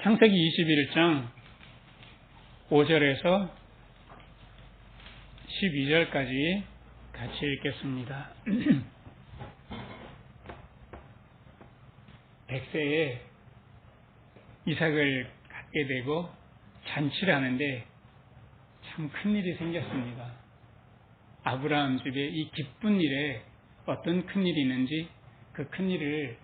창세기 21장 5절에서 12절까지 같이 읽겠습니다. 100세에 이삭을 갖게 되고 잔치를 하는데 참 큰일이 생겼습니다. 아브라함 집에 이 기쁜 일에 어떤 큰일이 있는지 그 큰일을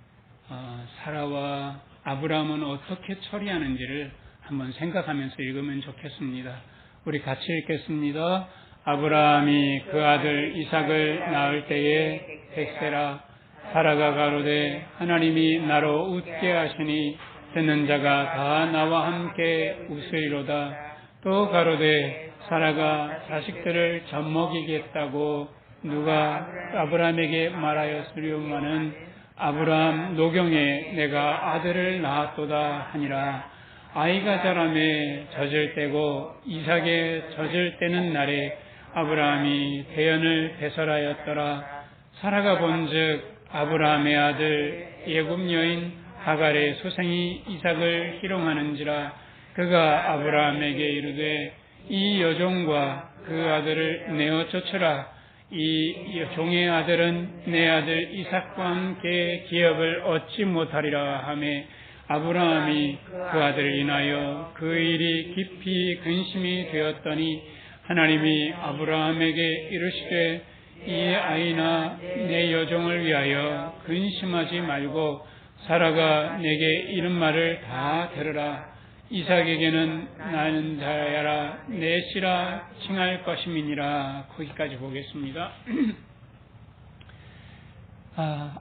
사라와 아브라함은 어떻게 처리하는지를 한번 생각하면서 읽으면 좋겠습니다. 우리 같이 읽겠습니다. 아브라함이 그 아들 이삭을 낳을 때에 백세라 사라가 가로되 하나님이 나로 웃게 하시니 듣는 자가 다 나와 함께 웃으리로다. 또 가로되 사라가 자식들을 젖먹이겠다고 누가 아브라함에게 말하였으리오마는 아브라함 노경에 내가 아들을 낳았도다 하니라. 아이가 자라매 젖을 떼고 이삭의 젖을 떼는 날에 아브라함이 대연을 배설하였더라. 사라가 본즉 아브라함의 아들 예굽 여인 하갈의 소생이 이삭을 희롱하는지라. 그가 아브라함에게 이르되 이 여종과 그 아들을 내어 쫓으라. 이 종의 아들은 내 아들 이삭과 함께 기업을 얻지 못하리라 하매 아브라함이 그 아들을 인하여 그 일이 깊이 근심이 되었더니 하나님이 아브라함에게 이르시되 이 아이나 내 여종을 위하여 근심하지 말고 사라가 내게 이른 말을 다 들으라. 이삭에게는 나는 자야라 내 씨라 칭할 것임이니라. 거기까지 보겠습니다.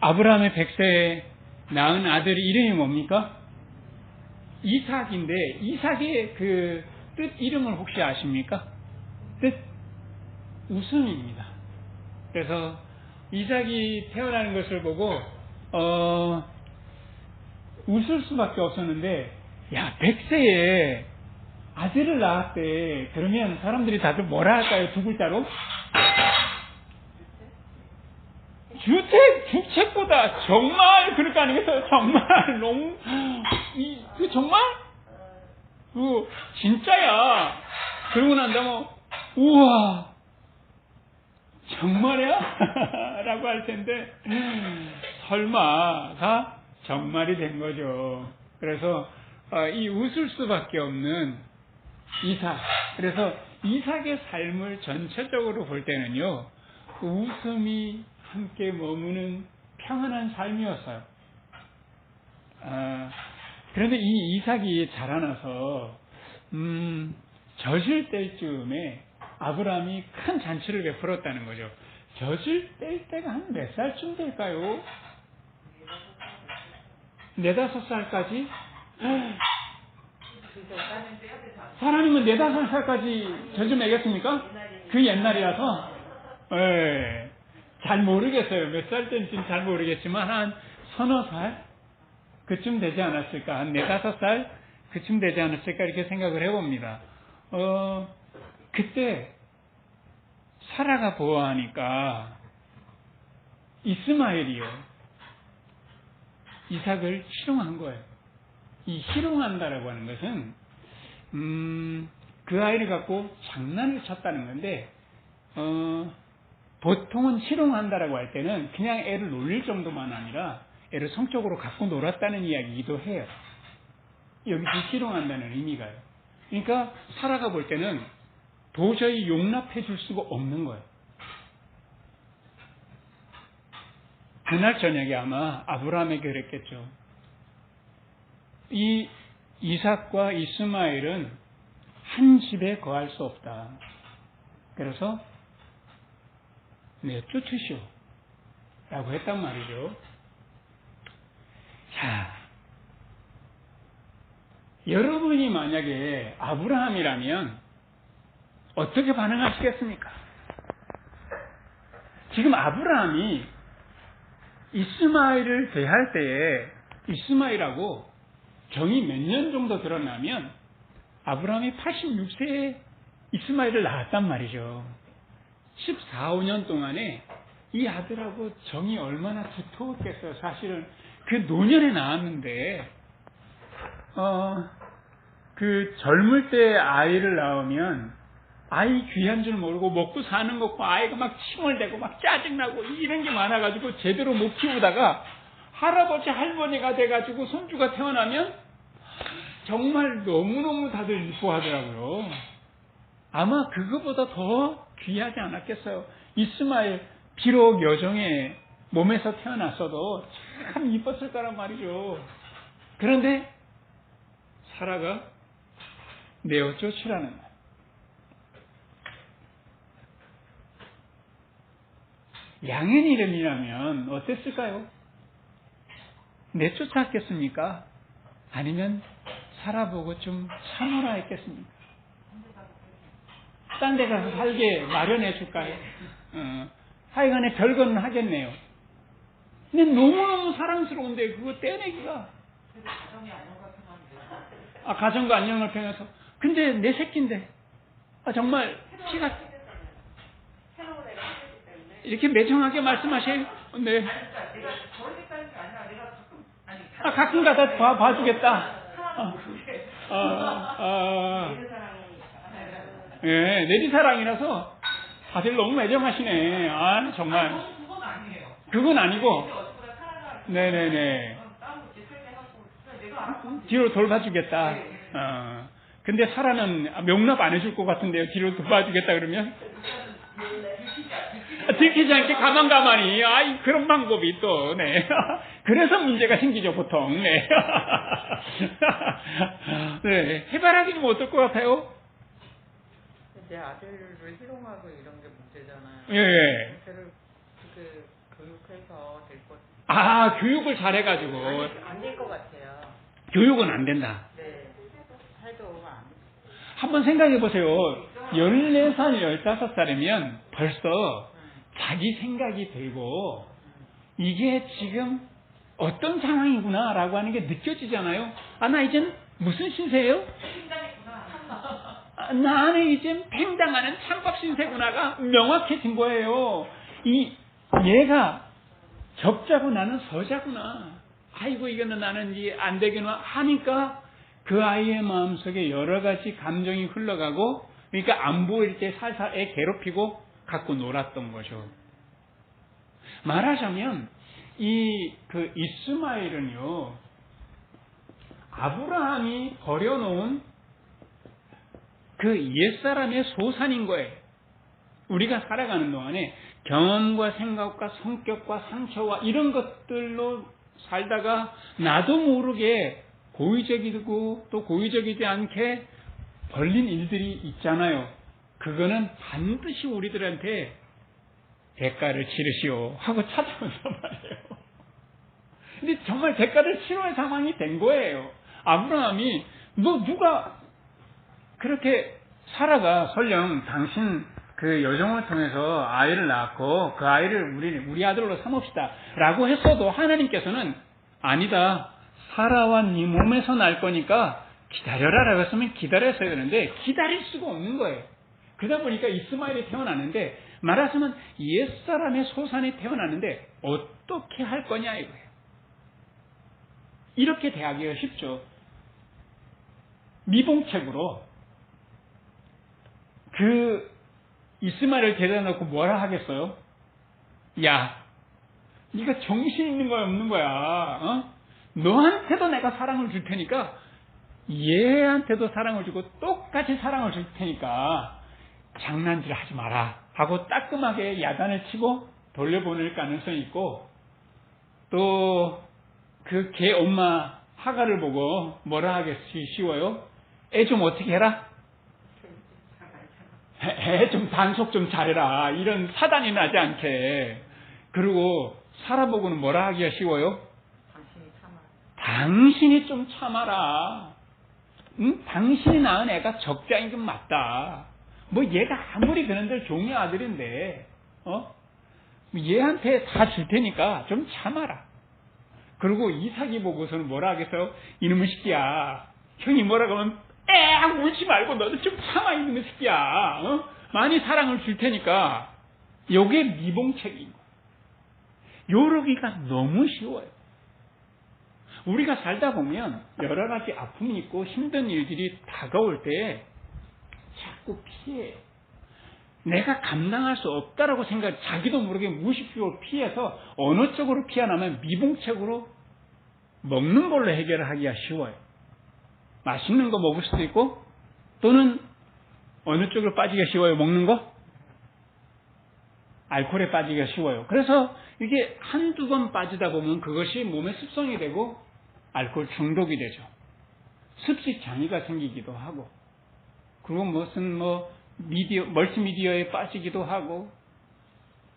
아브라함의 100세에 낳은 아들 이름이 뭡니까? 이삭인데 이삭의 그 뜻 이름을 혹시 아십니까? 뜻 웃음입니다. 그래서 이삭이 태어나는 것을 보고 웃을 수밖에 없었는데 야, 100세에 아들을 낳았대. 그러면 사람들이 다들 뭐라 할까요? 두 글자로? 주책보다 정말 그럴 거 아니겠어요? 정말 너무 정말? 진짜야. 그러고 난 다음에 우와 정말이야? 라고 할 텐데 설마가 정말이 된 거죠. 그래서 이 웃을 수밖에 없는 이삭. 그래서 이삭의 삶을 전체적으로 볼 때는요, 웃음이 함께 머무는 평안한 삶이었어요. 그런데 이 이삭이 자라나서 젖을 뗄 즈음에 아브라함이 큰 잔치를 베풀었다는 거죠. 젖을 뗄 때가 한 몇 살쯤 될까요? 4, 5살까지? 사람이면 4, 5살까지 젖을 먹였습니까? 그 옛날이라서 네. 잘 모르겠어요. 몇 살 때인지는 잘 모르겠지만 한 3-4살 그쯤 되지 않았을까? 한 4, 5살 그쯤 되지 않았을까? 이렇게 생각을 해봅니다. 그때 사라가 보아하니까 이스마엘이요. 이삭을 희롱한 거예요. 이 희롱한다라고 하는 것은 그 아이를 갖고 장난을 쳤다는 건데 보통은 희롱한다라고 할 때는 그냥 애를 놀릴 정도만 아니라 애를 성적으로 갖고 놀았다는 이야기이기도 해요. 여기서 희롱한다는 의미가요. 그러니까 사라가 볼 때는 도저히 용납해 줄 수가 없는 거예요. 그날 저녁에 아마 아브라함에게 그랬겠죠. 이 이삭과 이스마엘은 한 집에 거할 수 없다. 그래서 내쫓으시오 라고 했단 말이죠. 자, 여러분이 만약에 아브라함이라면 어떻게 반응하시겠습니까? 지금 아브라함이 이스마엘을 대할 때에 이스마엘하고 정이 몇 년 정도 들었냐면 아브라함이 86세에 이스마엘을 낳았단 말이죠. 14, 15년 동안에 이 아들하고 정이 얼마나 두터웠겠어요. 사실은 그 노년에 낳았는데 그 젊을 때 아이를 낳으면 아이 귀한 줄 모르고 먹고 사는 것고 아이가 막 칭얼대고 막 짜증나고 이런 게 많아가지고 제대로 못 키우다가 할아버지 할머니가 돼가지고 손주가 태어나면 정말 너무너무 다들 이뻐하더라고요. 아마 그거보다 더 귀하지 않았겠어요. 이스마엘 비록 여종의 몸에서 태어났어도 참 이뻤을 거란 말이죠. 그런데 사라가 내어 쫓으라는 말. 양의 이름이라면 어땠을까요? 내쫓았겠습니까? 아니면 살아보고 좀 참으라 했겠습니까? 딴 데 가서 살게 마련해 줄까요? 하여간에 별거는 하겠네요. 근데 너무너무 사랑스러운데 그거 떼내기가. 가정과 안녕을 평해서. 근데 내 새끼인데. 정말 피가 이렇게 매정하게 말씀하세요. 네. 가끔 가다 봐주겠다. 예, 내리사랑이라서 다들 너무 매정하시네. 정말. 그건 아니고. 네네네. 뒤로 돌봐주겠다. 근데 사라는 명납 안 해줄 것 같은데요. 뒤로 돌봐주겠다 그러면. 들키지 않게 가만가만히. 그런 방법이 또, 네. 그래서 문제가 생기죠, 보통. 네. 네. 해바라기는 뭐 어떨 것 같아요? 이제 아들을 희롱하고 이런 게 문제잖아요. 예. 걔를 교육해서 될 것. 교육을 잘해가지고. 안 될 것 같아요. 교육은 안 된다. 네. 해도 안. 한번 생각해 보세요. 14살, 15살이면 벌써 자기 생각이 들고 이게 지금 어떤 상황이구나라고 하는 게 느껴지잖아요. 나 이젠 무슨 신세예요? 나는 이젠 팽당하는 창법 신세구나가 명확해진 거예요. 얘가 적자고 나는 서자구나. 아이고 이거는 나는 안 되겠나 하니까 그 아이의 마음속에 여러 가지 감정이 흘러가고 그러니까 안 보일 때 살살 애 괴롭히고 갖고 놀았던 거죠. 말하자면 이스마엘은요 아브라함이 버려놓은 그 옛사람의 소산인 거예요. 우리가 살아가는 동안에 경험과 생각과 성격과 상처와 이런 것들로 살다가 나도 모르게 고의적이고 또 고의적이지 않게 벌린 일들이 있잖아요. 그거는 반드시 우리들한테 대가를 치르시오 하고 찾아온단 말이에요. 근데 정말 대가를 치러야 상황이 된 거예요. 아브라함이 누가 그렇게 사라가 설령 당신 그 여종을 통해서 아이를 낳았고 그 아이를 우리 아들로 삼읍시다 라고 했어도 하나님께서는 아니다. 사라와 네 몸에서 날 거니까 기다려라 라고 했으면 기다렸어야 되는데 기다릴 수가 없는 거예요. 그러다 보니까 이스마엘이 태어나는데 말하자면 옛사람의 소산이 태어나는데 어떻게 할 거냐 이거예요. 이렇게 대하기가 쉽죠. 미봉책으로 그 이스마엘을 데려다 놓고 뭐라 하겠어요? 야, 네가 정신 있는 거야 없는 거야? 너한테도 내가 사랑을 줄 테니까 얘한테도 사랑을 주고 똑같이 사랑을 줄 테니까 장난질 하지 마라 하고 따끔하게 야단을 치고 돌려보낼 가능성이 있고 또 그 개 엄마 하가를 보고 뭐라 하겠지 쉬워요? 애 좀 어떻게 해라? 애 좀 단속 좀 잘해라. 이런 사단이 나지 않게. 그리고 살아보고는 뭐라 하기가 쉬워요? 당신이 좀 참아라. 응? 당신이 낳은 애가 적자인 건 맞다. 얘가 아무리 그런들 종의 아들인데, 얘한테 다 줄 테니까 좀 참아라. 그리고 이삭이 보고서는 뭐라 하겠어요? 이놈의 새끼야. 형이 뭐라 그러면 울지 말고 너도 좀 참아 이놈의 새끼야. 많이 사랑을 줄 테니까. 요게 미봉책인 거예요. 요러기가 너무 쉬워요. 우리가 살다 보면 여러 가지 아픔이 있고 힘든 일들이 다가올 때 자꾸 피해요. 내가 감당할 수 없다라고 생각, 자기도 모르게 무의식적으로 피해서 어느 쪽으로 피하냐면 미봉책으로 먹는 걸로 해결을 하기가 쉬워요. 맛있는 거 먹을 수도 있고, 또는 어느 쪽으로 빠지기가 쉬워요? 먹는 거? 알코올에 빠지기가 쉬워요. 그래서 이게 한두 번 빠지다 보면 그것이 몸의 습성이 되고 알코올 중독이 되죠. 습식 장애가 생기기도 하고, 그리고 무슨 멀티미디어에 빠지기도 하고,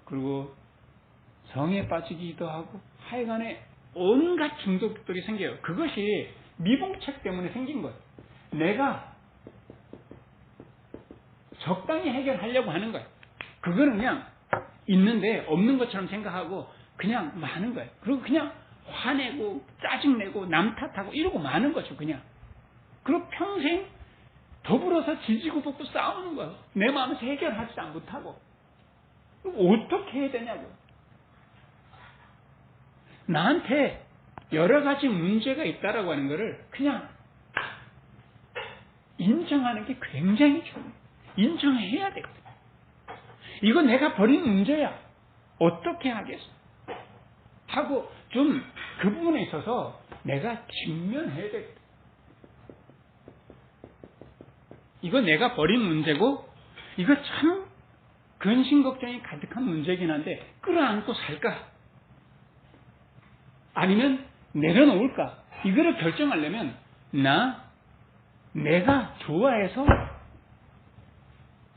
그리고 성에 빠지기도 하고, 하여간에 온갖 중독들이 생겨요. 그것이 미봉책 때문에 생긴 거예요. 내가 적당히 해결하려고 하는 거예요. 그거는 그냥 있는데 없는 것처럼 생각하고 그냥 마는 거예요. 그리고 그냥 화내고 짜증내고 남 탓하고 이러고 마는 거죠. 그냥. 그리고 평생 더불어서 지지고 볶고 싸우는 거예요. 내 마음에서 해결하지 못하고. 어떻게 해야 되냐고요. 나한테 여러 가지 문제가 있다라고 하는 것을 그냥 인정하는 게 굉장히 중요해요. 인정해야 되거든요. 이거 내가 버린 문제야. 어떻게 하겠어? 하고 좀 그 부분에 있어서 내가 직면해야 되거든요. 이거 내가 버린 문제고, 이거 참 근심 걱정이 가득한 문제긴 한데 끌어안고 살까? 아니면 내려놓을까? 이거를 결정하려면 내가 좋아해서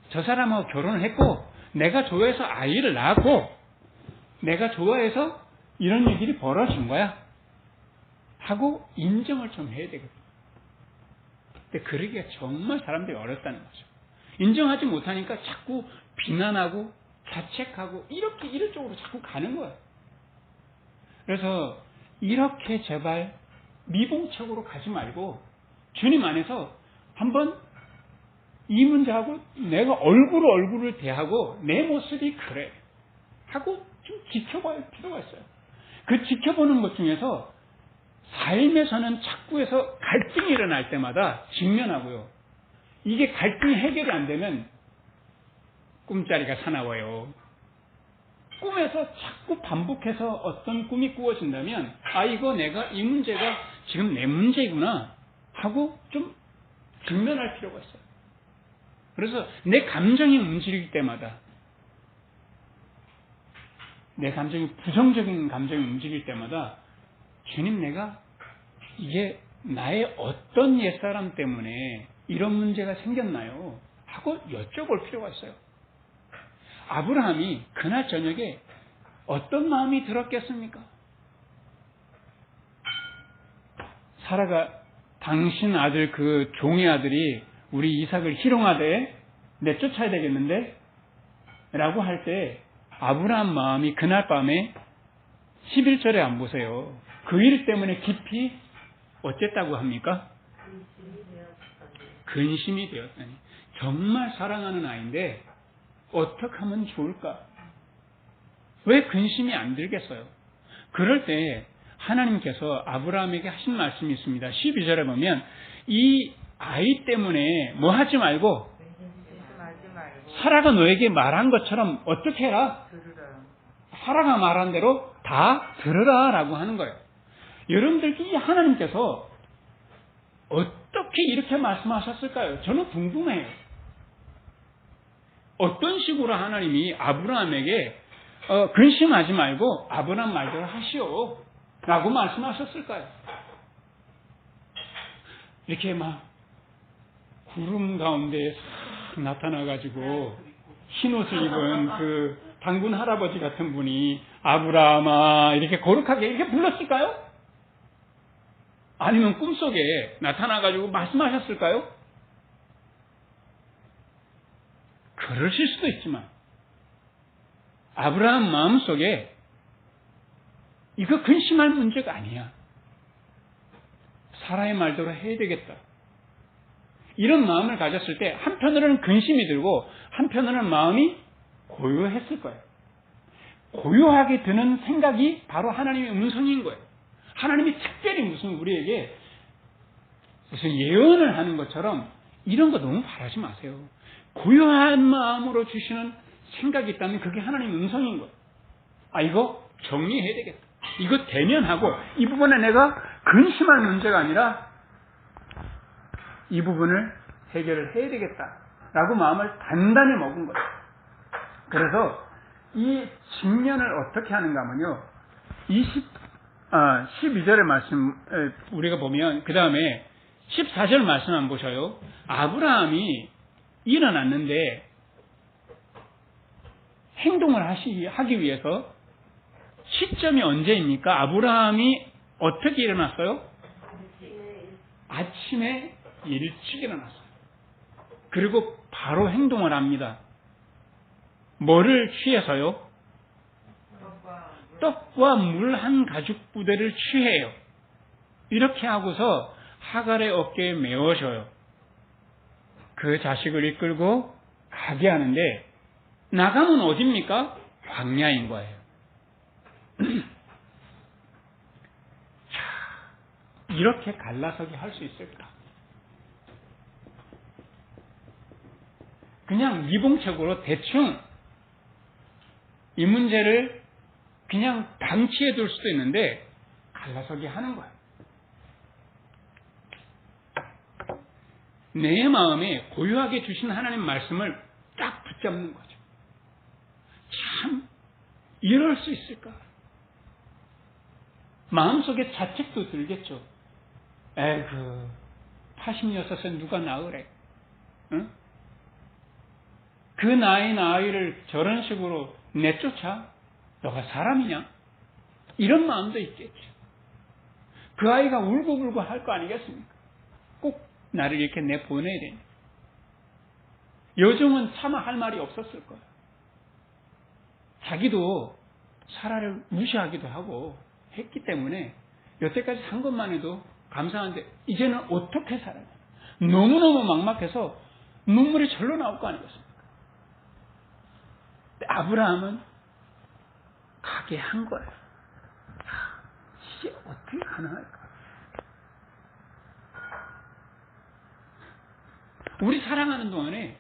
저 사람하고 결혼을 했고, 내가 좋아해서 아이를 낳았고, 내가 좋아해서 이런 일이 벌어진 거야 하고 인정을 좀 해야 되거든요. 근데 그러기가 정말 사람들이 어렵다는 거죠. 인정하지 못하니까 자꾸 비난하고 자책하고 이렇게 이런 쪽으로 자꾸 가는 거예요. 그래서 이렇게 제발 미봉책으로 가지 말고 주님 안에서 한번 이 문제하고 내가 얼굴을 대하고 내 모습이 그래 하고 좀 지켜볼 필요가 있어요. 그 지켜보는 것 중에서 삶에서는 자꾸해서 갈등이 일어날 때마다 직면하고요. 이게 갈등이 해결이 안 되면 꿈자리가 사나워요. 꿈에서 자꾸 반복해서 어떤 꿈이 꾸어진다면 이거 이 문제가 지금 내 문제구나 하고 좀 직면할 필요가 있어요. 그래서 내 감정이 움직일 때마다, 내 감정이 부정적인 감정이 움직일 때마다 주님, 내가 이게 나의 어떤 옛사람 때문에 이런 문제가 생겼나요? 하고 여쭤볼 필요가 있어요. 아브라함이 그날 저녁에 어떤 마음이 들었겠습니까? 사라가 당신 아들 그 종의 아들이 우리 이삭을 희롱하되 내쫓아야 되겠는데? 라고 할 때 아브라함 마음이 그날 밤에 11절에 안 보세요. 그 일 때문에 깊이 어쨌다고 합니까? 근심이 되었다니. 정말 사랑하는 아이인데 어떻게 하면 좋을까? 왜 근심이 안 들겠어요? 그럴 때 하나님께서 아브라함에게 하신 말씀이 있습니다. 12절에 보면 이 아이 때문에 뭐 하지 말고 사라가 너에게 말한 것처럼 어떻게 해라? 사라가 말한 대로 다 들으라 라고 하는 거예요. 여러분들이 하나님께서 어떻게 이렇게 말씀하셨을까요? 저는 궁금해요. 어떤 식으로 하나님이 아브라함에게 근심하지 말고 아브라함 말대로 하시오 라고 말씀하셨을까요? 이렇게 막 구름 가운데 싹 나타나가지고 흰옷을 입은 그 단군 할아버지 같은 분이 아브라함아 이렇게 거룩하게 이렇게 불렀을까요? 아니면 꿈속에 나타나가지고 말씀하셨을까요? 그러실 수도 있지만 아브라함 마음속에 이거 근심할 문제가 아니야. 사라의 말대로 해야 되겠다. 이런 마음을 가졌을 때 한편으로는 근심이 들고 한편으로는 마음이 고요했을 거예요. 고요하게 드는 생각이 바로 하나님의 음성인 거예요. 하나님이 특별히 무슨 우리에게 무슨 예언을 하는 것처럼 이런 거 너무 바라지 마세요. 고요한 마음으로 주시는 생각이 있다면 그게 하나님 음성인 거예요. 아, 이거 정리해야 되겠다. 이거 대면하고 이 부분에 내가 근심할 문제가 아니라 이 부분을 해결을 해야 되겠다라고 마음을 단단히 먹은 거예요. 그래서 이 직면을 어떻게 하는가 하면요. 12절의 말씀 우리가 보면 그 다음에 14절 말씀 한번 보셔요. 아브라함이 일어났는데 행동을 하기 위해서 시점이 언제입니까? 아브라함이 어떻게 일어났어요? 아침에 일찍 일어났어요. 그리고 바로 행동을 합니다. 뭐를 취해서요? 떡과 물 한 가죽 부대를 취해요. 이렇게 하고서 하갈의 어깨에 메어줘요. 그 자식을 이끌고 가게 하는데 나가면 어딥니까? 광야인 거예요. 자, 이렇게 갈라서기 할 수 있을까? 그냥 미봉책으로 대충 이 문제를 그냥 방치해 둘 수도 있는데 갈라서기 하는 거예요. 내 마음에 고유하게 주신 하나님 말씀을 딱 붙잡는 거죠. 참 이럴 수 있을까? 마음속에 자책도 들겠죠. 에이그 86에 누가 낳으래? 응? 그 나이의 아이를 저런 식으로 내쫓아? 너가 사람이냐? 이런 마음도 있겠죠. 그 아이가 울고불고 할 거 아니겠습니까? 꼭 나를 이렇게 내보내야 되니. 요즘은 차마 할 말이 없었을 거예요. 자기도 사라를 무시하기도 하고 했기 때문에 여태까지 산 것만 해도 감사한데 이제는 어떻게 살아요? 너무너무 막막해서 눈물이 절로 나올 거 아니겠습니까? 아브라함은 가게 한 거예요. 이게 어떻게 가능할까? 우리 사랑하는 동안에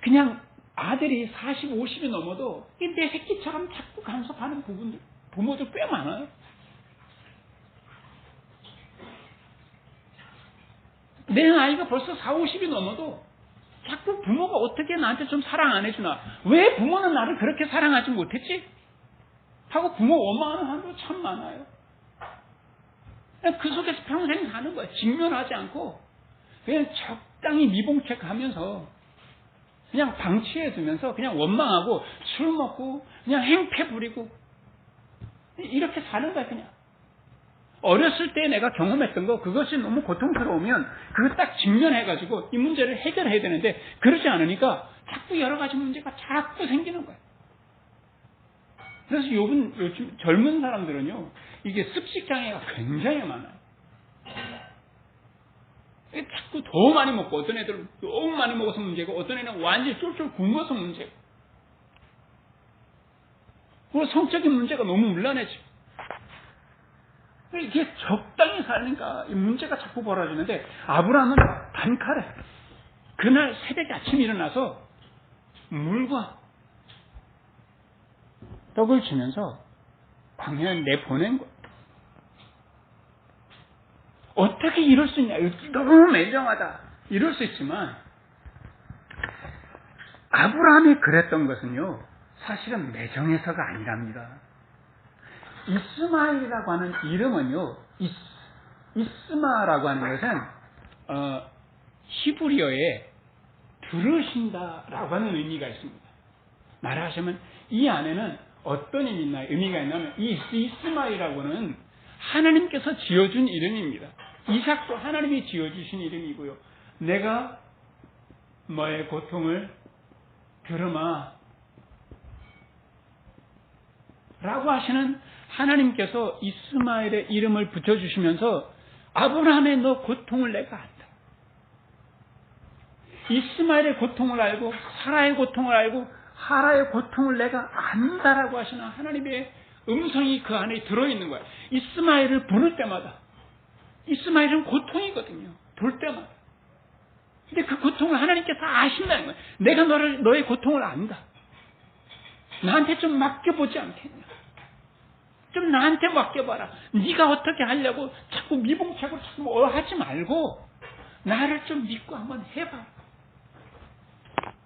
그냥 아들이 40, 50이 넘어도 내 새끼처럼 자꾸 간섭하는 부모들 꽤 많아요. 내 나이가 벌써 40, 50이 넘어도 자꾸 부모가 어떻게 나한테 좀 사랑 안 해주나? 왜 부모는 나를 그렇게 사랑하지 못했지? 하고 부모 원망하는 사람도 참 많아요. 그냥 그 속에서 평생 사는 거예요. 직면하지 않고 그냥 적당히 미봉책하면서 그냥 방치해 두면서 그냥 원망하고 술 먹고 그냥 행패 부리고 이렇게 사는 거야 그냥. 어렸을 때 내가 경험했던 거 그것이 너무 고통스러우면 그거 딱 직면해가지고 이 문제를 해결해야 되는데 그러지 않으니까 자꾸 여러 가지 문제가 자꾸 생기는 거예요. 그래서 요즘 젊은 사람들은요 이게 습식장애가 굉장히 많아요. 자꾸 더 많이 먹고 어떤 애들은 너무 많이 먹어서 문제고 어떤 애는 완전히 쫄쫄 굶어서 문제고 그리고 성적인 문제가 너무 문란해지고 이게 적당히 살니까 이 문제가 자꾸 벌어지는데 아브라함은 단칼에 그날 새벽에 아침에 일어나서 물과 떡을 주면서 광야에 내보낸 거예요. 어떻게 이럴 수 있냐? 너무 매정하다. 이럴 수 있지만 아브라함이 그랬던 것은요. 사실은 매정해서가 아니랍니다. 이스마엘이라고 하는 이름은요. 이스마라고 하는 것은 히브리어에 들으신다라고 하는 의미가 있습니다. 말하자면 이 안에는 어떤 의미가 있냐면 이 이스마엘이라고는 하나님께서 지어준 이름입니다. 이삭도 하나님이 지어주신 이름이고요. 내가 너의 고통을 들으마 라고 하시는 하나님께서 이스마엘의 이름을 붙여주시면서 아브라함의 너 고통을 내가 안다. 이스마엘의 고통을 알고 사라의 고통을 알고 하라의 고통을 내가 안다라고 하시는 하나님의 음성이 그 안에 들어있는 거야. 이스마엘을 부를 때마다. 이스마엘은 고통이거든요. 볼 때마다. 근데 그 고통을 하나님께서 아신다는 거예요. 내가 너의 고통을 안다. 나한테 좀 맡겨보지 않겠냐. 좀 나한테 맡겨봐라. 네가 어떻게 하려고 자꾸 미봉책으로 자꾸 하지 말고 나를 좀 믿고 한번 해봐.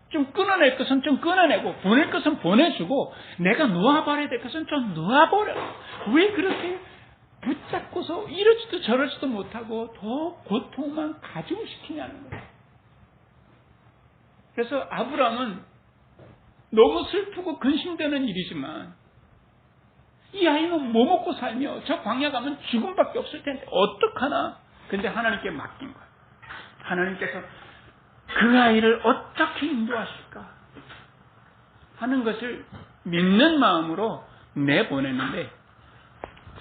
좀 끊어낼 것은 좀 끊어내고 보낼 것은 보내주고 내가 놓아버려야 될 것은 좀 놓아버려. 왜 그렇게 붙잡고서 이러지도 저러지도 못하고 더 고통만 가지고 시키냐는 거예요. 그래서 아브라함은 너무 슬프고 근심되는 일이지만 이 아이는 뭐 먹고 살며 저 광야 가면 죽음밖에 없을 텐데 어떡하나. 근데 하나님께 맡긴 거예요. 하나님께서 그 아이를 어떻게 인도하실까 하는 것을 믿는 마음으로 내보냈는데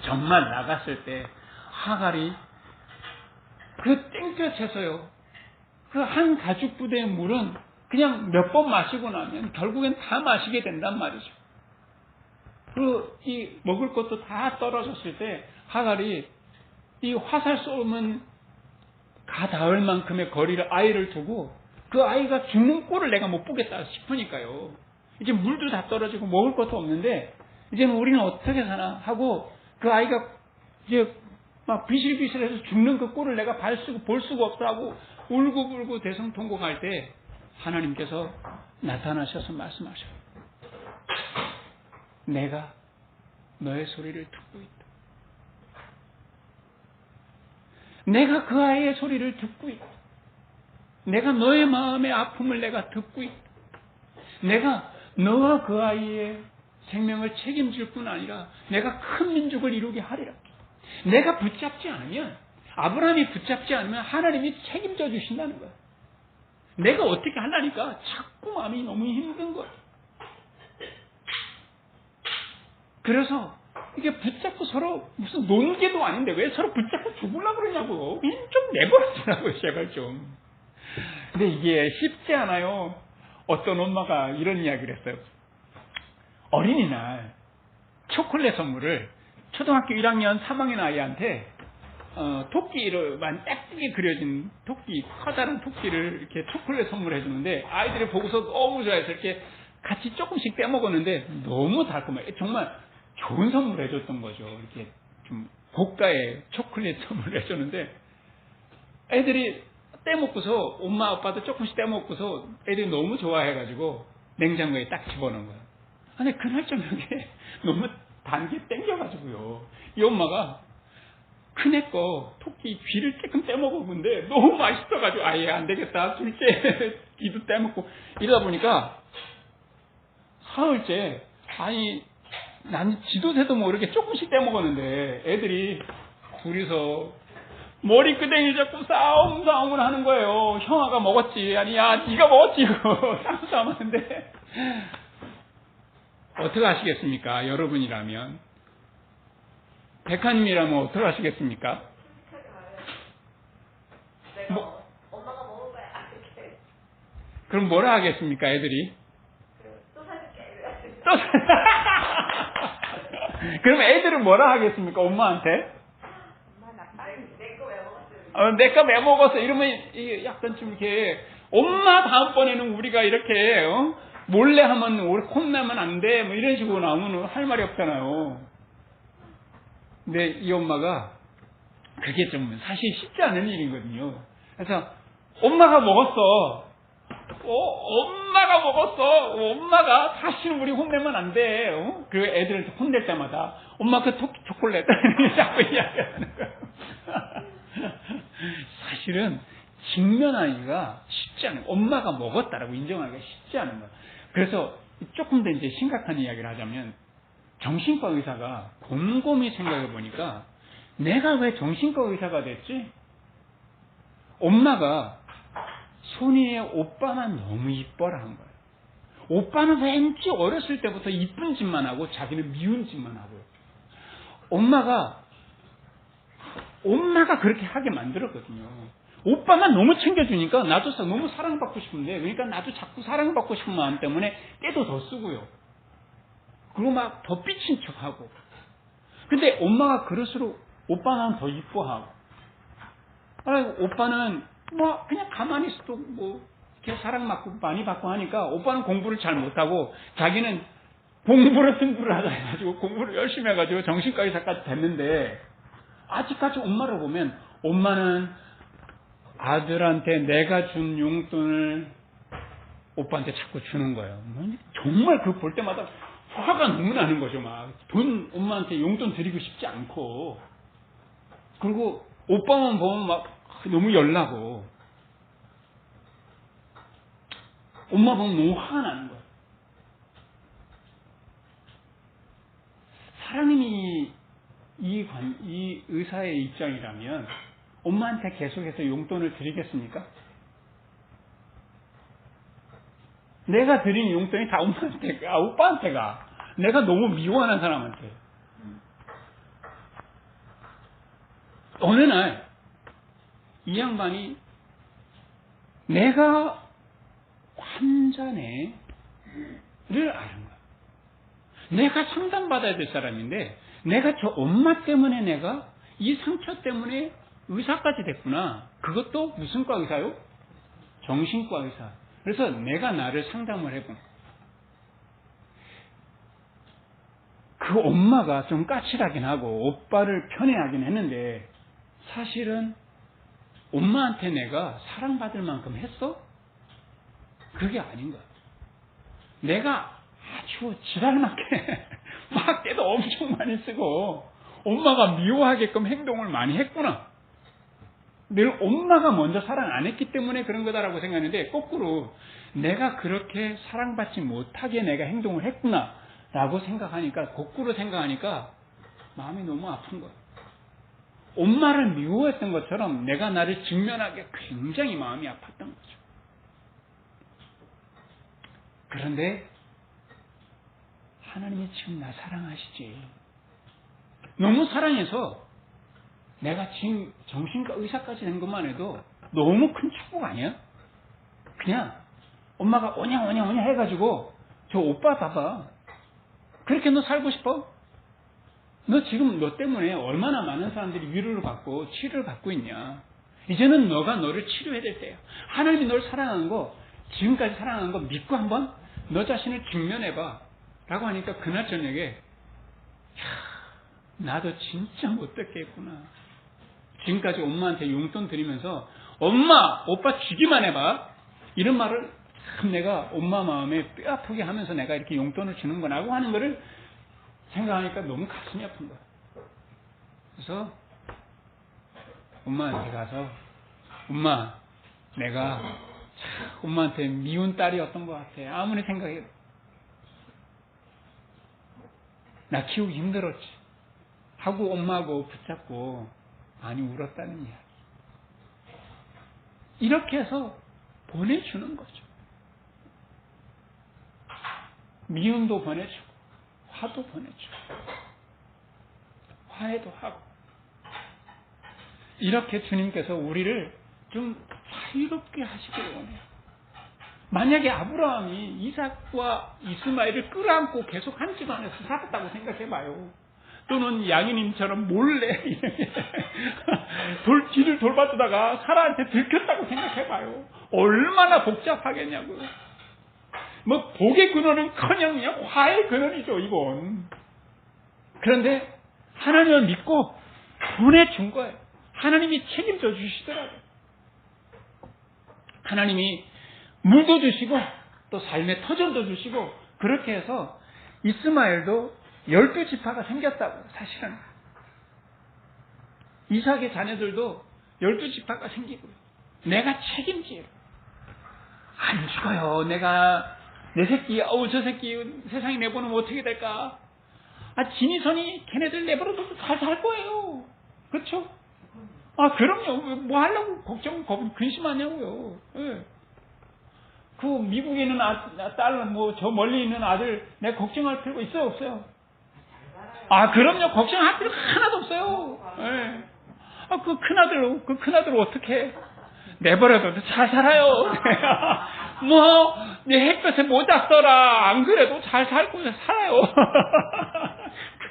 정말 나갔을 때 하갈이 그 땡볕에서요. 그 한 가죽 부대의 물은 그냥 몇 번 마시고 나면 결국엔 다 마시게 된단 말이죠. 이 먹을 것도 다 떨어졌을 때 하갈이 이 화살 쏘면 가 닿을 만큼의 거리를 아이를 두고 그 아이가 죽는 꼴을 내가 못 보겠다 싶으니까요. 이제 물도 다 떨어지고 먹을 것도 없는데 이제는 우리는 어떻게 사나 하고 그 아이가 이제 막 비실비실해서 죽는 그 꼴을 내가 볼 수가 없어 하고 울고불고 대성통곡할 때 하나님께서 나타나셔서 말씀하셔요. 내가 너의 소리를 듣고 있다. 내가 그 아이의 소리를 듣고 있다. 내가 너의 마음의 아픔을 내가 듣고 있다. 내가 너와 그 아이의 생명을 책임질 뿐 아니라 내가 큰 민족을 이루게 하리라. 내가 붙잡지 않으면 아브라함이 붙잡지 않으면 하나님이 책임져 주신다는 거야. 내가 어떻게 하려니까 자꾸 마음이 너무 힘든 거야. 그래서 이게 붙잡고 서로 무슨 논개도 아닌데 왜 서로 붙잡고 죽으려고 그러냐고. 좀 내버려두라고요, 제발 좀. 근데 이게 쉽지 않아요. 어떤 엄마가 이런 이야기를 했어요. 어린이날 초콜릿 선물을 초등학교 1학년 3학년 아이한테 토끼로만 예쁘게 그려진 토끼, 커다란 토끼를 이렇게 초콜릿 선물해 주는데 아이들이 보고서 너무 좋아해서 이렇게 같이 조금씩 떼먹었는데 너무 달콤해. 정말 좋은 선물을 해줬던 거죠. 이렇게 좀 고가의 초콜릿 선물을 해줬는데 애들이 떼먹고서 엄마 아빠도 조금씩 떼먹고서 애들이 너무 좋아해가지고 냉장고에 딱 집어넣은 거예요. 근데 그날 저녁에 너무 단 게 땡겨가지고요. 이 엄마가 큰애 거 토끼 귀를 조금 떼먹었는데 너무 맛있어가지고 아예 안 되겠다. 둘째 귀도 떼먹고 이러다 보니까 사흘째 아니 난 지도새도 모르게 조금씩 떼먹었는데 애들이 둘이서 머리끄댕이 잡고 싸움을 하는 거예요. 형아가 먹었지. 아니야 네가 먹었지. 싸움하는데 어떻게 하시겠습니까? 여러분이라면 백화님이라면 어떻게 하시겠습니까? 내가 엄마가 먹은 거야. 이렇게. 그럼 뭐라 하겠습니까, 애들이? 또 사줄게. 또 그럼 애들은 뭐라 하겠습니까, 엄마한테? 엄마 나 내거 왜 먹었어? 내 거 왜 먹었어? 이러면 이게 약간 좀 이렇게 엄마 다음번에는 우리가 이렇게 몰래 하면 우리 혼나면 안 돼. 뭐 이런 식으로 나오면 할 말이 없잖아요. 근데 이 엄마가 그게 좀 사실 쉽지 않은 일이거든요. 그래서 엄마가 먹었어. 엄마가 먹었어. 엄마가 다시는 우리 혼내면 안 돼. 그 애들한테 혼낼 때마다 엄마 그 토끼 초콜릿 자꾸 이야기하는 거야. 사실은 직면하기가 쉽지 않아요. 엄마가 먹었다라고 인정하기가 쉽지 않은 거야. 그래서 조금 더 이제 심각한 이야기를 하자면 정신과 의사가 곰곰이 생각해 보니까 내가 왜 정신과 의사가 됐지? 엄마가 손이의 오빠만 너무 이뻐라 한 거예요. 오빠는 왠지 어렸을 때부터 이쁜 짓만 하고 자기는 미운 짓만 하고요. 엄마가 그렇게 하게 만들었거든요. 오빠만 너무 챙겨주니까 나도 너무 사랑받고 싶은데 그러니까 나도 자꾸 사랑받고 싶은 마음 때문에 때도 더 쓰고요. 그리고 막 더 삐친 척하고 근데 엄마가 그럴수록 오빠는 더 이뻐하고, 오빠는 뭐 그냥 가만히 있어도 뭐 이렇게 사랑받고 많이 받고 하니까 오빠는 공부를 잘 못하고 자기는 공부로 승부를 하자 해가지고 공부를 열심히 해가지고 정신과 의사까지 됐는데, 아직까지 엄마를 보면 엄마는 아들한테 내가 준 용돈을 오빠한테 자꾸 주는 거예요. 정말 그거 볼 때마다 화가 너무 나는 거죠. 막 돈 엄마한테 용돈 드리고 싶지 않고, 그리고 오빠만 보면 막 너무 열나고, 엄마 보면 너무 화가 나는 거예요. 하나님이 이 의사의 입장이라면 엄마한테 계속해서 용돈을 드리겠습니까? 내가 드린 용돈이 다 엄마한테 가, 오빠한테 가. 내가 너무 미워하는 사람한테. 어느 날 이 양반이 내가 환자네를 아는 거야. 내가 상담받아야 될 사람인데 내가 저 엄마 때문에 내가 이 상처 때문에 의사까지 됐구나. 그것도 무슨 과 의사요? 정신과 의사. 그래서 내가 나를 상담을 해본. 그 엄마가 좀 까칠하긴 하고 오빠를 편애하긴 했는데 사실은 엄마한테 내가 사랑받을 만큼 했어? 그게 아닌 거야. 내가 아주 지랄맞게 막 때도 엄청 많이 쓰고 엄마가 미워하게끔 행동을 많이 했구나. 늘 엄마가 먼저 사랑 안 했기 때문에 그런 거다라고 생각하는데, 거꾸로 내가 그렇게 사랑받지 못하게 내가 행동을 했구나 라고 생각하니까, 거꾸로 생각하니까 마음이 너무 아픈 거예요. 엄마를 미워했던 것처럼 내가 나를 직면하게 굉장히 마음이 아팠던 거죠. 그런데 하나님이 지금 나 사랑하시지. 너무 사랑해서 내가 지금 정신과 의사까지 된 것만 해도 너무 큰 축복 아니야? 그냥 엄마가 오냐 해가지고 저 오빠 봐봐. 그렇게 너 살고 싶어? 너 지금 너 때문에 얼마나 많은 사람들이 위로를 받고 치료를 받고 있냐. 이제는 너를 치료해야 될 때야. 하나님이 널 사랑하는 거, 지금까지 사랑하는 거 믿고 한번 너 자신을 직면해봐 라고 하니까 그날 저녁에 나도 진짜 못됐게 했구나. 지금까지 엄마한테 용돈 드리면서 엄마, 오빠 주기만 해봐 이런 말을 참 내가 엄마 마음에 뼈 아프게 하면서 내가 이렇게 용돈을 주는구나라고 하는 거를 생각하니까 너무 가슴이 아픈 거야. 그래서 엄마한테 가서 엄마, 내가 참 엄마한테 미운 딸이었던 것 같아. 아무리 생각해도 나 키우기 힘들었지 하고 엄마하고 붙잡고 많이 울었다는 이야기. 이렇게 해서 보내주는 거죠. 미움도 보내주고 화도 보내주고 화해도 하고, 이렇게 주님께서 우리를 좀 자유롭게 하시기를 원해요. 만약에 아브라함이 이삭과 이스마엘을 끌어안고 계속 한 집안에서 살았다고 생각해봐요. 또는 양이님처럼 몰래 뒤를 돌봐주다가 사라한테 들켰다고 생각해봐요. 얼마나 복잡하겠냐고요. 뭐 복의 근원은커녕 그냥 화의 근원이죠, 이건. 그런데 하나님을 믿고 보내준 거예요. 하나님이 책임져 주시더라고요. 하나님이 물도 주시고 또 삶의 터전도 주시고, 그렇게 해서 이스마엘도 12지파가 생겼다고. 사실은 이삭의 자녀들도 12지파가 생기고요. 내가 책임지요. 안 죽어요. 내가 내 새끼, 저 새끼 세상에 내보내면 어떻게 될까? 지니선이 걔네들 내버려둬도 잘 살 거예요. 그렇죠? 그럼요. 뭐 하려고 근심하냐고요. 예. 그 미국에 있는 딸, 저 멀리 있는 아들, 내가 걱정할 필요가 있어요, 없어요? 그럼요. 걱정할 필요가 하나도 없어요. 예. 그 큰아들 어떻게 해? 내버려둬도 잘 살아요. 내 햇볕에 모자 써라. 안 그래도 잘 살고 살아요.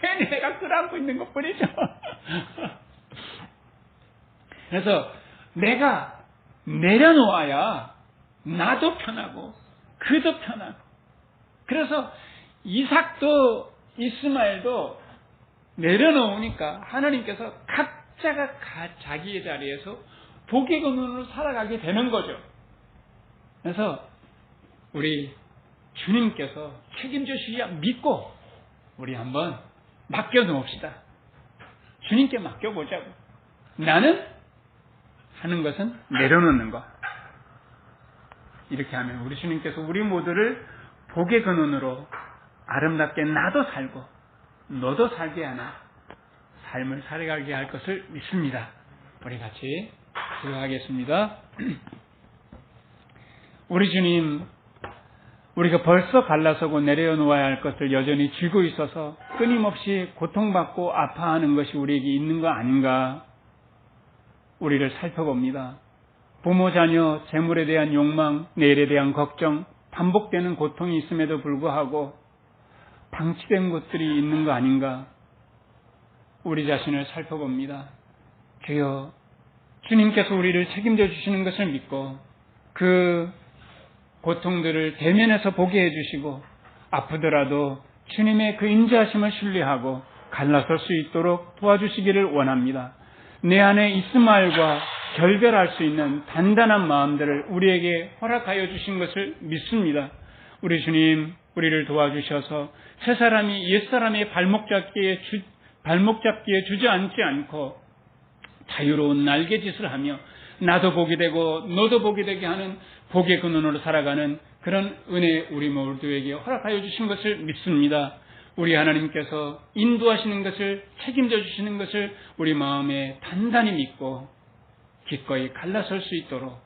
괜히 내가 끌어안고 있는 것 뿐이죠. 그래서 내가 내려놓아야 나도 편하고 그도 편하고, 그래서 이삭도 이스마엘도 내려놓으니까 하나님께서 각자가 자기의 자리에서 복의 근원으로 살아가게 되는 거죠. 그래서 우리 주님께서 책임져 주시야 믿고 우리 한번 맡겨놓읍시다. 주님께 맡겨보자고. 나는 하는 것은 내려놓는 것. 이렇게 하면 우리 주님께서 우리 모두를 복의 근원으로 아름답게 나도 살고 너도 살게 하는 삶을 살아가게 할 것을 믿습니다. 우리 같이 기도하겠습니다. 우리 주님, 우리가 벌써 갈라서고 내려놓아야 할 것을 여전히 쥐고 있어서 끊임없이 고통받고 아파하는 것이 우리에게 있는 거 아닌가 우리를 살펴봅니다. 부모, 자녀, 재물에 대한 욕망, 내일에 대한 걱정, 반복되는 고통이 있음에도 불구하고 방치된 것들이 있는 거 아닌가 우리 자신을 살펴봅니다. 주여, 주님께서 우리를 책임져 주시는 것을 믿고 그 고통들을 대면해서 보게 해주시고 아프더라도 주님의 그 인자하심을 신뢰하고 갈라설 수 있도록 도와주시기를 원합니다. 내 안에 이스마엘과 결별할 수 있는 단단한 마음들을 우리에게 허락하여 주신 것을 믿습니다. 우리 주님, 우리를 도와주셔서 새 사람이 옛 사람의 발목 잡기에 주저앉지 않고 자유로운 날개짓을 하며 나도 복이 되고 너도 복이 되게 하는 복의 근원으로 살아가는 그런 은혜 우리 모두에게 허락하여 주신 것을 믿습니다. 우리 하나님께서 인도하시는 것을 책임져 주시는 것을 우리 마음에 단단히 믿고 기꺼이 갈라설 수 있도록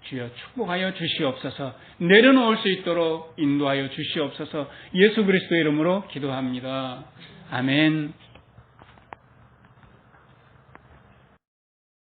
주여 축복하여 주시옵소서. 내려놓을 수 있도록 인도하여 주시옵소서. 예수 그리스도의 이름으로 기도합니다. 아멘.